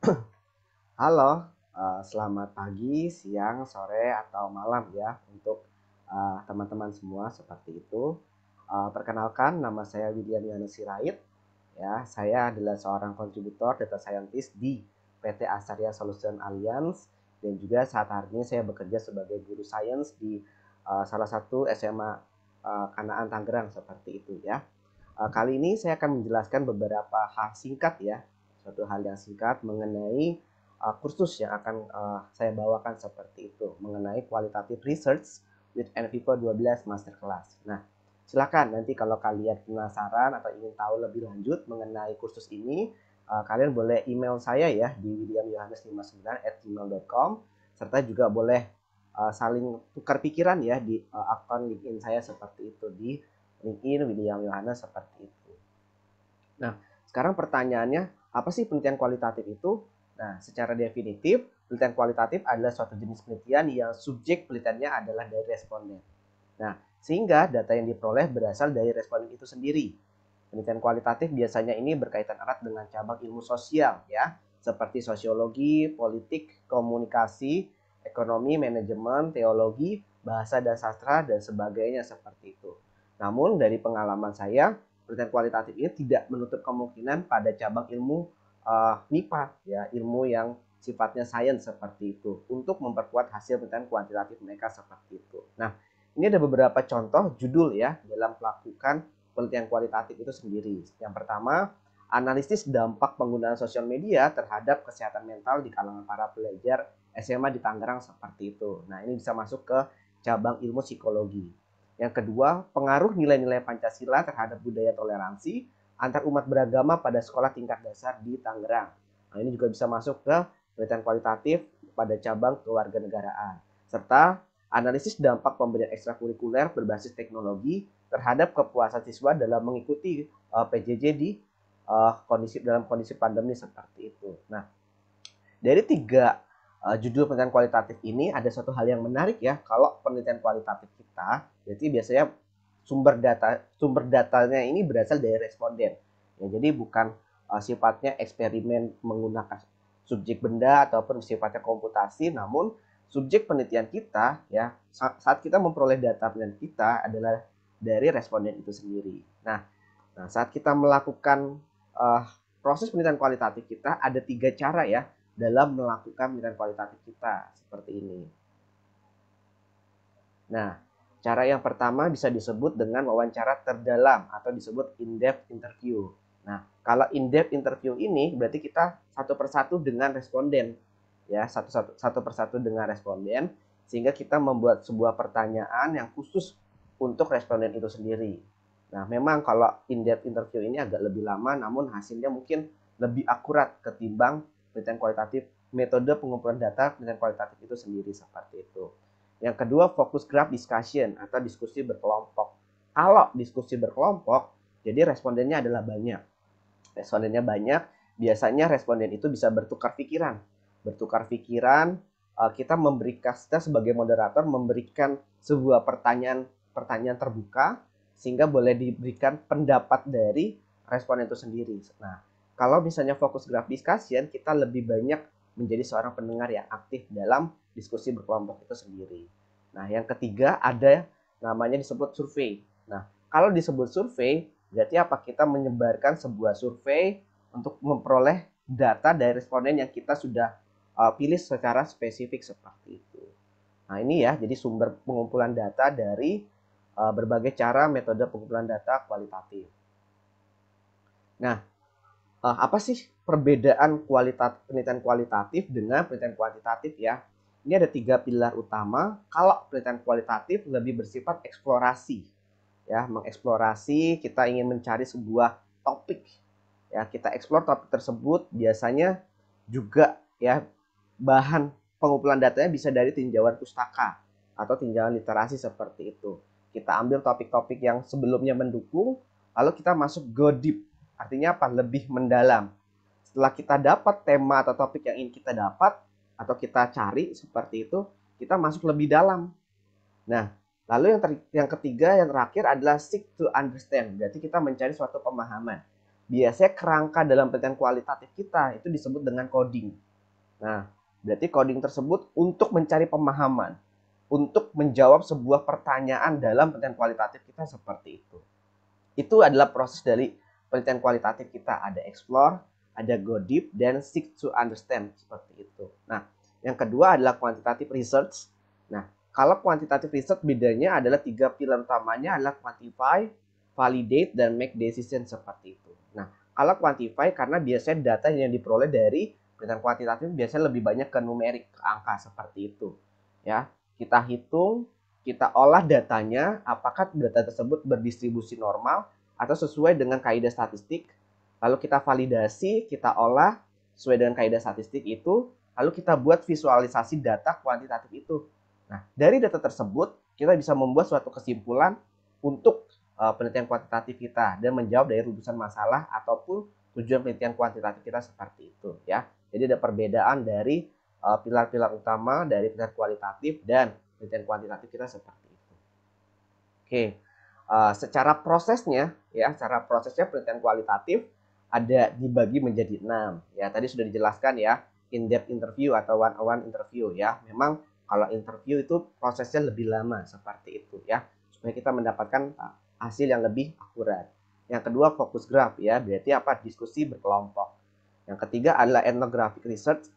Halo, selamat pagi, siang, sore, atau malam ya untuk teman-teman semua seperti itu. Perkenalkan, nama saya William Yohanes Sirait. Ya, saya adalah seorang kontributor data scientist di PT Asaria Solution Alliance dan juga saat hari ini saya bekerja sebagai guru sains di salah satu SMA Kanaan Tangerang seperti itu ya. Kali ini saya akan menjelaskan beberapa hal singkat ya, suatu hal yang singkat mengenai kursus yang akan saya bawakan seperti itu, mengenai qualitative research with NVivo 12 Masterclass. Nah, silakan nanti kalau kalian penasaran atau ingin tahu lebih lanjut mengenai kursus ini, kalian boleh email saya ya di williamyohanes59@gmail.com, serta juga boleh saling tukar pikiran ya di akun LinkedIn saya seperti itu, di LinkedIn William Yohanes seperti itu. Nah, sekarang pertanyaannya, apa sih penelitian kualitatif itu? Nah, secara definitif, penelitian kualitatif adalah suatu jenis penelitian yang subjek penelitiannya adalah dari responden. Nah, sehingga data yang diperoleh berasal dari responden itu sendiri. Penelitian kualitatif biasanya ini berkaitan erat dengan cabang ilmu sosial ya, seperti sosiologi, politik, komunikasi, ekonomi, manajemen, teologi, bahasa dan sastra dan sebagainya seperti itu. Namun dari pengalaman saya, penelitian kualitatif ini tidak menutup kemungkinan pada cabang ilmu MIPA ya, ilmu yang sifatnya sains seperti itu untuk memperkuat hasil penelitian kuantitatif mereka seperti itu. Nah, ini ada beberapa contoh judul ya dalam melakukan penelitian kualitatif itu sendiri. Yang pertama, analisis dampak penggunaan sosial media terhadap kesehatan mental di kalangan para pelajar SMA di Tangerang seperti itu. Nah, ini bisa masuk ke cabang ilmu psikologi. Yang kedua, pengaruh nilai-nilai Pancasila terhadap budaya toleransi antar umat beragama pada sekolah tingkat dasar di Tangerang. Nah, ini juga bisa masuk ke penelitian kualitatif pada cabang kewarganegaraan. Serta analisis dampak pemberian ekstrakurikuler berbasis teknologi terhadap kepuasan siswa dalam mengikuti PJJ di dalam kondisi pandemi seperti itu. Nah, dari tiga judul penelitian kualitatif ini ada satu hal yang menarik ya. Kalau penelitian kualitatif kita, jadi biasanya sumber datanya ini berasal dari responden. Ya, jadi bukan sifatnya eksperimen menggunakan subjek benda ataupun sifatnya komputasi, namun subjek penelitian kita ya saat kita memperoleh data penelitian kita adalah dari responden itu sendiri. Nah, saat kita melakukan uh, proses penelitian kualitatif kita ada tiga cara ya dalam melakukan penelitian kualitatif kita seperti ini. Nah, cara yang pertama bisa disebut dengan wawancara terdalam atau disebut in-depth interview. Nah, kalau in-depth interview ini berarti kita satu persatu dengan responden, ya satu persatu dengan responden, sehingga kita membuat sebuah pertanyaan yang khusus untuk responden itu sendiri. Nah, memang kalau in-depth interview ini agak lebih lama, namun hasilnya mungkin lebih akurat ketimbang penelitian kualitatif, metode pengumpulan data penelitian kualitatif itu sendiri seperti itu. Yang kedua, fokus group discussion atau diskusi berkelompok. Kalau diskusi berkelompok, jadi respondennya adalah banyak. Respondennya banyak, biasanya responden itu bisa bertukar pikiran. Bertukar pikiran, kita kita sebagai moderator memberikan sebuah pertanyaan terbuka sehingga boleh diberikan pendapat dari responden itu sendiri. Nah, kalau misalnya fokus group discussion, kita lebih banyak menjadi seorang pendengar yang aktif dalam diskusi berkelompok itu sendiri. Nah, yang ketiga ada namanya disebut survei. Nah, kalau disebut survei, berarti apa? Kita menyebarkan sebuah survei untuk memperoleh data dari responden yang kita sudah pilih secara spesifik seperti itu. Nah, ini ya, jadi sumber pengumpulan data dari berbagai cara metode pengumpulan data kualitatif. Nah, apa sih perbedaan penelitian kualitatif dengan penelitian kuantitatif ya? Ini ada tiga pilar utama. Kalau penelitian kualitatif lebih bersifat eksplorasi, ya, mengeksplorasi, kita ingin mencari sebuah topik, ya, kita eksplor topik tersebut. Biasanya juga ya bahan pengumpulan datanya bisa dari tinjauan pustaka atau tinjauan literasi seperti itu. Kita ambil topik-topik yang sebelumnya mendukung, lalu kita masuk go deep. Artinya apa? Lebih mendalam. Setelah kita dapat tema atau topik yang ingin kita dapat atau kita cari seperti itu, kita masuk lebih dalam. Nah, lalu yang ketiga, yang terakhir adalah seek to understand. Berarti kita mencari suatu pemahaman. biasanya kerangka dalam penelitian kualitatif kita itu disebut dengan coding. Nah, berarti coding tersebut untuk mencari pemahaman, untuk menjawab sebuah pertanyaan dalam penelitian kualitatif kita seperti itu. Itu adalah proses dari penelitian kualitatif kita. Ada explore, ada go deep, dan seek to understand seperti itu. Nah, yang kedua adalah quantitative research. Nah, kalau quantitative research bedanya adalah 3 pilar utamanya adalah quantify, validate, dan make decision seperti itu. Nah, kalau quantify karena biasanya data yang diperoleh dari penelitian kuantitatif biasanya lebih banyak ke numerik, ke angka seperti itu. Ya, kita hitung, kita olah datanya, apakah data tersebut berdistribusi normal atau sesuai dengan kaidah statistik. Lalu kita validasi, kita olah sesuai dengan kaidah statistik itu, lalu kita buat visualisasi data kuantitatif itu. Nah, dari data tersebut kita bisa membuat suatu kesimpulan untuk penelitian kuantitatif kita dan menjawab dari rujukan masalah ataupun tujuan penelitian kuantitatif kita seperti itu ya. Jadi ada perbedaan dari pilar-pilar utama dari penelitian kualitatif dan penelitian kuantitatif kita seperti itu. Oke, secara prosesnya ya, secara prosesnya penelitian kualitatif ada dibagi menjadi 6 ya. Tadi sudah dijelaskan ya, in-depth interview atau one-on-one interview ya. Memang kalau interview itu prosesnya lebih lama seperti itu ya, supaya kita mendapatkan hasil yang lebih akurat. Yang kedua fokus graph ya, berarti apa? Diskusi berkelompok. Yang ketiga adalah ethnographic research.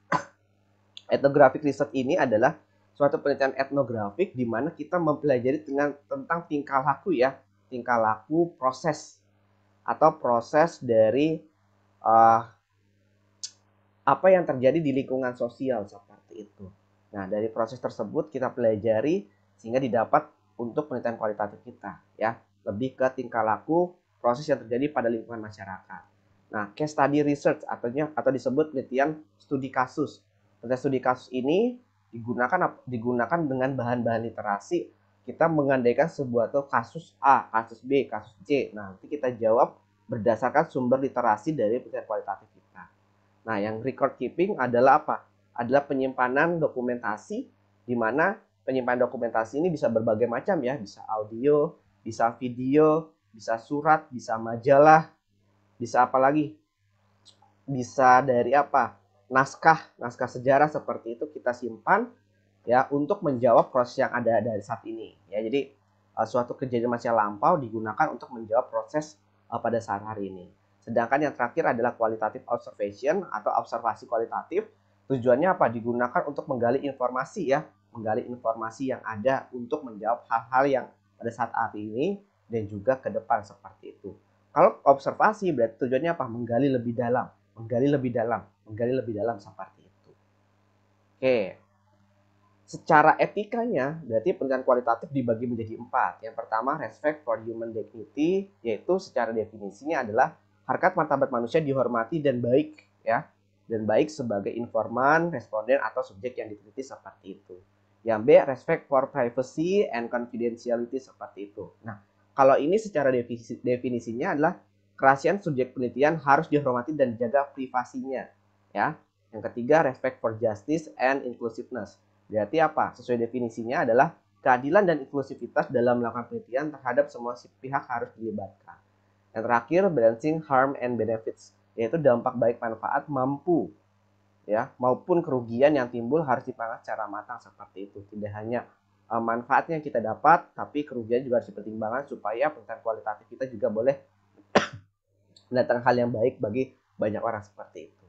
Ethnographic research ini adalah suatu penelitian etnografik di mana kita mempelajari tentang tingkah laku ya, tingkah laku proses atau proses dari uh, apa yang terjadi di lingkungan sosial seperti itu. Nah, dari proses tersebut kita pelajari sehingga didapat untuk penelitian kualitatif kita ya, lebih ke tingkah laku proses yang terjadi pada lingkungan masyarakat. Nah, case study research atau disebut penelitian studi kasus. Penelitian studi kasus ini digunakan dengan bahan-bahan literasi. Kita mengandaikan sebuah tuh kasus A, kasus B, kasus C. Nah, nanti kita jawab berdasarkan sumber literasi dari penelitian kualitatif kita. Nah, yang record keeping adalah apa? Adalah penyimpanan dokumentasi, di mana penyimpanan dokumentasi ini bisa berbagai macam ya, bisa audio, bisa video, bisa surat, bisa majalah, bisa apa lagi? Bisa dari apa? Naskah sejarah seperti itu kita simpan ya untuk menjawab proses yang ada dari saat ini. Ya, jadi suatu kejadian masa lampau digunakan untuk menjawab proses pada saat hari ini. Sedangkan yang terakhir adalah qualitative observation atau observasi kualitatif. Tujuannya apa? Digunakan untuk menggali informasi ya, menggali informasi yang ada untuk menjawab hal-hal yang pada saat hari ini dan juga ke depan seperti itu. Kalau observasi berarti tujuannya apa? Menggali lebih dalam, menggali lebih dalam, menggali lebih dalam seperti itu. Oke. Secara etikanya, berarti penelitian kualitatif dibagi menjadi 4. Yang pertama, respect for human dignity, yaitu secara definisinya adalah harkat martabat manusia dihormati dan baik, ya, dan baik sebagai informan, responden, atau subjek yang diteliti seperti itu. Yang B, respect for privacy and confidentiality seperti itu. Nah, kalau ini secara definisinya adalah kerahasiaan subjek penelitian harus dihormati dan dijaga privasinya, ya. Yang ketiga, respect for justice and inclusiveness. Berarti apa? Sesuai definisinya adalah keadilan dan inklusivitas dalam melakukan penelitian terhadap semua pihak harus dilibatkan. Yang terakhir, balancing harm and benefits, yaitu dampak baik manfaat mampu ya maupun kerugian yang timbul harus dipangkas secara matang seperti itu. Tidak hanya manfaatnya yang kita dapat, tapi kerugian juga harus dipertimbangkan supaya penelitian kualitatif kita juga boleh mendatangkan hal yang baik bagi banyak orang seperti itu.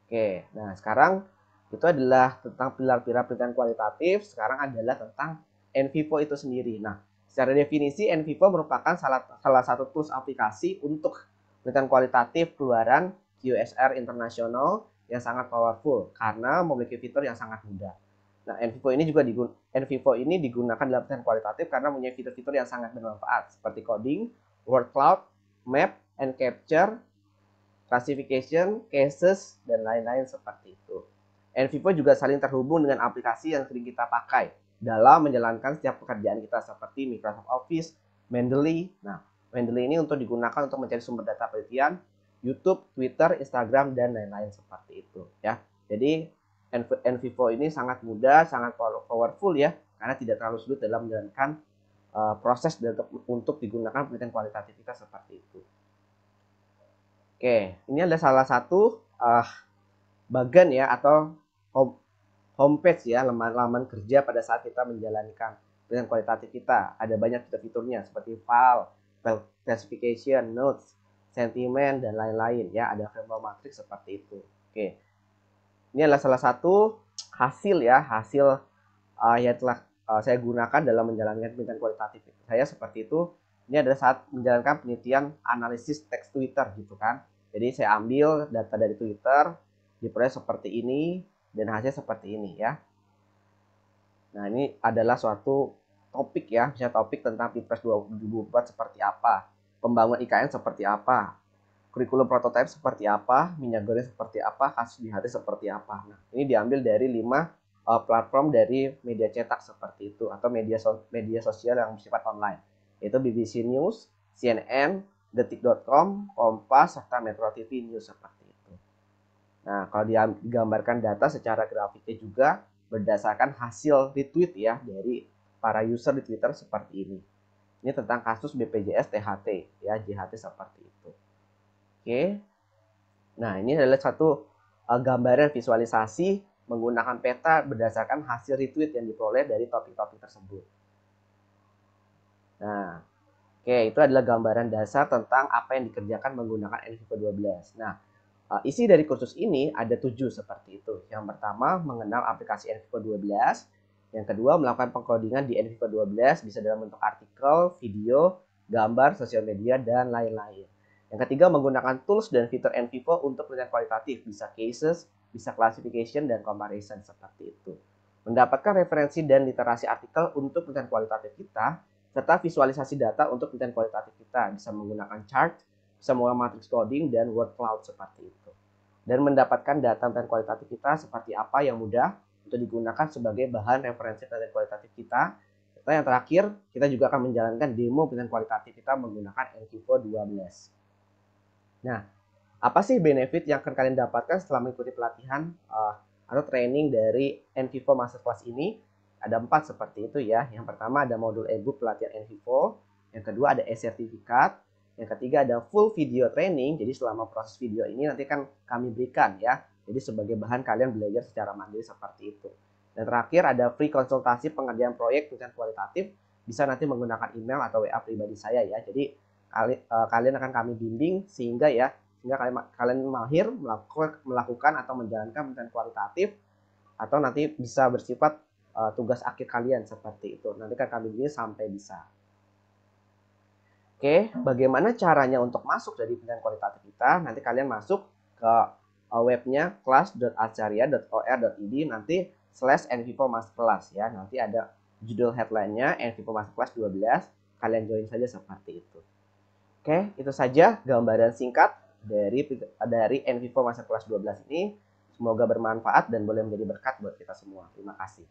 Oke, nah sekarang itu adalah tentang pilar-pilar penelitian kualitatif. Sekarang adalah tentang NVivo itu sendiri. Nah, secara definisi NVivo merupakan salah satu tools aplikasi untuk penelitian kualitatif keluaran QSR internasional yang sangat powerful karena memiliki fitur yang sangat mudah. Nah, NVivo ini digunakan dalam penelitian kualitatif karena mempunyai fitur-fitur yang sangat bermanfaat seperti coding, word cloud, map, and capture, classification, cases, dan lain-lain seperti itu. NVivo juga saling terhubung dengan aplikasi yang sering kita pakai dalam menjalankan setiap pekerjaan kita seperti Microsoft Office, Mendeley. Nah, Mendeley ini untuk digunakan untuk mencari sumber data penelitian, YouTube, Twitter, Instagram, dan lain-lain seperti itu ya. Jadi NVivo ini sangat mudah, sangat powerful ya, karena tidak terlalu sulit dalam menjalankan proses untuk digunakan penelitian kualitatif kita seperti itu. Oke, ini adalah salah satu bagan ya atau homepage ya, laman kerja pada saat kita menjalankan penilaian kualitatif kita. Ada banyak fitur-fiturnya seperti file, classification, notes, sentimen, dan lain-lain ya. Ada framework matrix seperti itu. Oke, ini adalah salah satu hasil ya, hasil yang telah saya gunakan dalam menjalankan penelitian kualitatif saya seperti itu. Ini adalah saat menjalankan penelitian analisis teks Twitter gitu kan. Jadi saya ambil data dari Twitter, diperoleh seperti ini, dan hasilnya seperti ini ya. Nah, ini adalah suatu topik ya, misalnya topik tentang Pilpres 2024 seperti apa, pembangunan IKN seperti apa, kurikulum prototipe seperti apa, minyak goreng seperti apa, kasus di hati seperti apa. Nah, ini diambil dari 5 platform dari media cetak seperti itu atau media sosial yang bersifat online, yaitu BBC News, CNN, detik.com, Kompas, serta Metro TV News seperti itu. Nah, kalau digambarkan data secara grafiknya juga berdasarkan hasil retweet ya dari para user di Twitter seperti ini. Ini tentang kasus BPJS THT ya, JHT seperti itu. Oke. Nah, ini adalah satu gambaran visualisasi menggunakan peta berdasarkan hasil retweet yang diperoleh dari topik-topik tersebut. Nah, oke, itu adalah gambaran dasar tentang apa yang dikerjakan menggunakan NVIVO 12. Nah, isi dari kursus ini ada 7 seperti itu. Yang pertama, mengenal aplikasi NVIVO 12. Yang kedua, melakukan pengkodingan di NVIVO 12 bisa dalam bentuk artikel, video, gambar, sosial media, dan lain-lain. Yang ketiga, menggunakan tools dan fitur NVIVO untuk penelitian kualitatif, bisa cases, bisa classification, dan comparison seperti itu. Mendapatkan referensi dan literasi artikel untuk penelitian kualitatif kita, serta visualisasi data untuk penelitian kualitatif kita, bisa menggunakan chart, bisa menggunakan matrix coding, dan word cloud seperti itu. Dan mendapatkan data penelitian kualitatif kita seperti apa yang mudah untuk digunakan sebagai bahan referensi penelitian kualitatif kita. Serta yang terakhir, kita juga akan menjalankan demo penelitian kualitatif kita menggunakan NVIVO 12. Nah, apa sih benefit yang akan kalian dapatkan setelah mengikuti pelatihan atau training dari NVIVO Masterclass ini? Ada 4 seperti itu ya. Yang pertama ada modul e-book pelatihan NVIVO. Yang kedua ada e-sertifikat. Yang ketiga ada full video training. Jadi selama proses video ini nanti kan kami berikan ya. Jadi sebagai bahan kalian belajar secara mandiri seperti itu. Dan terakhir ada free konsultasi pengerjaan proyek penelitian kualitatif. Bisa nanti menggunakan email atau WA pribadi saya ya. Jadi kalian akan kami bimbing sehingga kalian mahir melakukan atau menjalankan penelitian kualitatif atau nanti bisa bersifat tugas akhir kalian seperti itu. Nanti kan kami bimbing sampai bisa. Oke, bagaimana caranya untuk masuk dari penelitian kualitatif kita? Nanti kalian masuk ke webnya class.acaria.or.id nanti /NVIVO Masterclass ya. Nanti ada judul headline-nya NVIVO Masterclass 12. Kalian join saja seperti itu. Oke, itu saja gambaran singkat dari NVIVO Masterclass 12 ini. Semoga bermanfaat dan boleh menjadi berkat buat kita semua. Terima kasih.